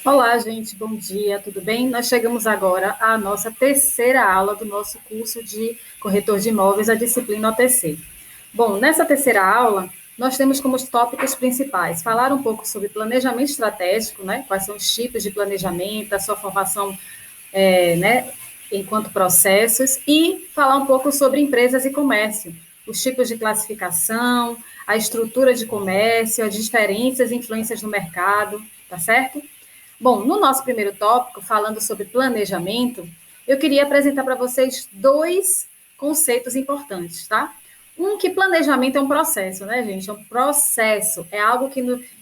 Olá, gente, bom dia, tudo bem? Nós chegamos agora à nossa terceira aula do nosso curso de corretor de imóveis, a disciplina OTC. Bom, nessa terceira aula, nós temos como tópicos principais falar um pouco sobre planejamento estratégico, né? Quais são os tipos de planejamento, a sua formação, né, enquanto processos, e falar um pouco sobre empresas e comércio, os tipos de classificação, a estrutura de comércio, as diferenças e influências no mercado, tá certo? Bom, no nosso primeiro tópico, falando sobre planejamento, eu queria apresentar para vocês dois conceitos importantes, tá? Um, que planejamento é um processo, né, gente? É um processo, é algo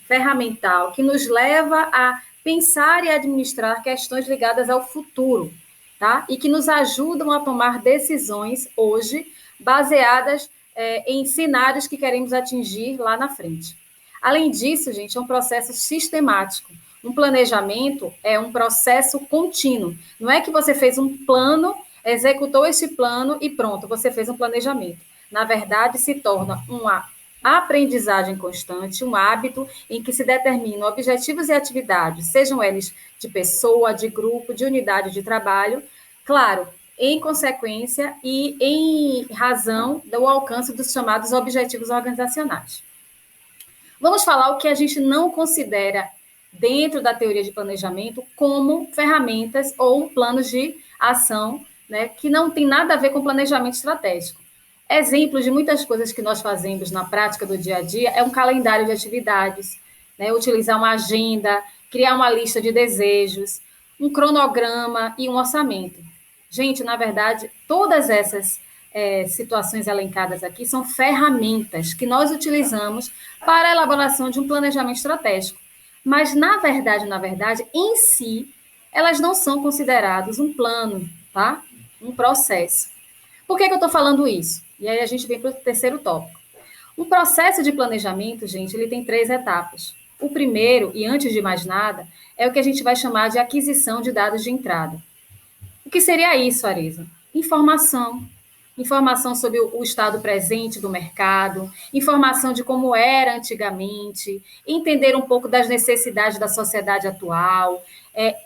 ferramental, que nos leva a pensar e administrar questões ligadas ao futuro, tá? E que nos ajudam a tomar decisões hoje baseadas em cenários que queremos atingir lá na frente. Além disso, gente, é um processo sistemático. Um planejamento é um processo contínuo. Não é que você fez um plano, executou esse plano e pronto, você fez um planejamento. Na verdade, se torna uma aprendizagem constante, um hábito em que se determinam objetivos e atividades, sejam eles de pessoa, de grupo, de unidade de trabalho, claro, em consequência e em razão do alcance dos chamados objetivos organizacionais. Vamos falar o que a gente não considera dentro da teoria de planejamento como ferramentas ou planos de ação, né, que não tem nada a ver com planejamento estratégico. Exemplos de muitas coisas que nós fazemos na prática do dia a dia é um calendário de atividades, né, utilizar uma agenda, criar uma lista de desejos, um cronograma e um orçamento. Gente, na verdade, todas essas situações elencadas aqui são ferramentas que nós utilizamos para a elaboração de um planejamento estratégico. Mas, na verdade, em si, elas não são consideradas um plano, tá? Um processo. Por que eu estou falando isso? E aí a gente vem para o terceiro tópico. Um processo de planejamento, gente, ele tem três etapas. O primeiro, e antes de mais nada, é o que a gente vai chamar de aquisição de dados de entrada. O que seria isso, Arisa? Informação. Informação sobre o estado presente do mercado, informação de como era antigamente, entender um pouco das necessidades da sociedade atual,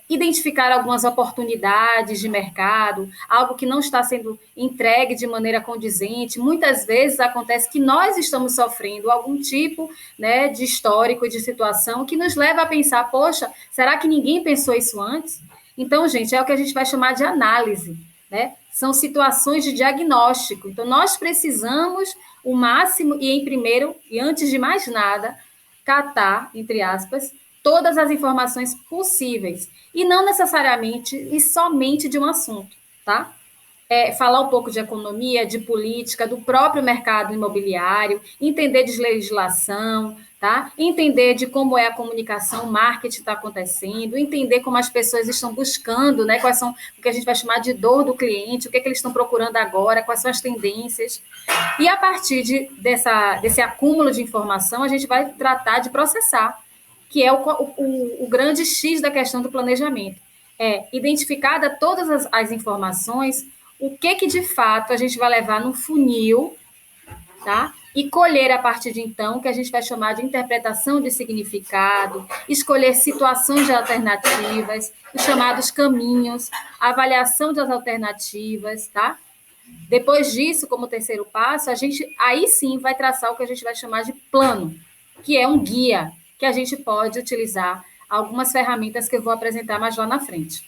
identificar algumas oportunidades de mercado, algo que não está sendo entregue de maneira condizente. Muitas vezes acontece que nós estamos sofrendo algum tipo, né, de histórico, de situação que nos leva a pensar, poxa, será que ninguém pensou isso antes? Então, gente, é o que a gente vai chamar de análise, né? São situações de diagnóstico. Então, nós precisamos o máximo e em primeiro, e antes de mais nada, catar, entre aspas, todas as informações possíveis e não necessariamente e somente de um assunto, tá? Falar um pouco de economia, de política, do próprio mercado imobiliário, entender de legislação, tá? Entender de como é a comunicação, o marketing está acontecendo, entender como as pessoas estão buscando, né? Quais são o que a gente vai chamar de dor do cliente, o que, é que eles estão procurando agora, quais são as tendências. E a partir desse acúmulo de informação, a gente vai tratar de processar, que é o grande X da questão do planejamento. Identificada todas as informações, o que de fato a gente vai levar no funil, tá? E colher a partir de então, que a gente vai chamar de interpretação de significado, escolher situações de alternativas, os chamados caminhos, avaliação das alternativas, tá? Depois disso, como terceiro passo, a gente aí sim vai traçar o que a gente vai chamar de plano, que é um guia que a gente pode utilizar algumas ferramentas que eu vou apresentar mais lá na frente.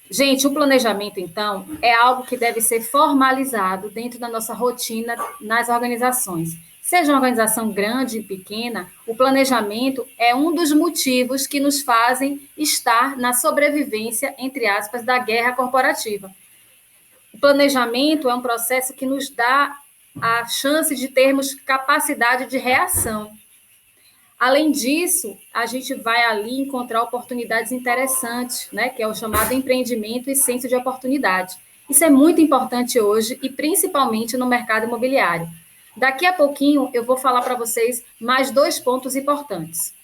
Gente, o planejamento, então, é algo que deve ser formalizado dentro da nossa rotina nas organizações. Seja uma organização grande e pequena, o planejamento é um dos motivos que nos fazem estar na sobrevivência, entre aspas, da guerra corporativa. O planejamento é um processo que nos dá a chance de termos capacidade de reação. Além disso, a gente vai ali encontrar oportunidades interessantes, né, que é o chamado empreendimento e senso de oportunidade. Isso é muito importante hoje e principalmente no mercado imobiliário. Daqui a pouquinho eu vou falar para vocês mais dois pontos importantes.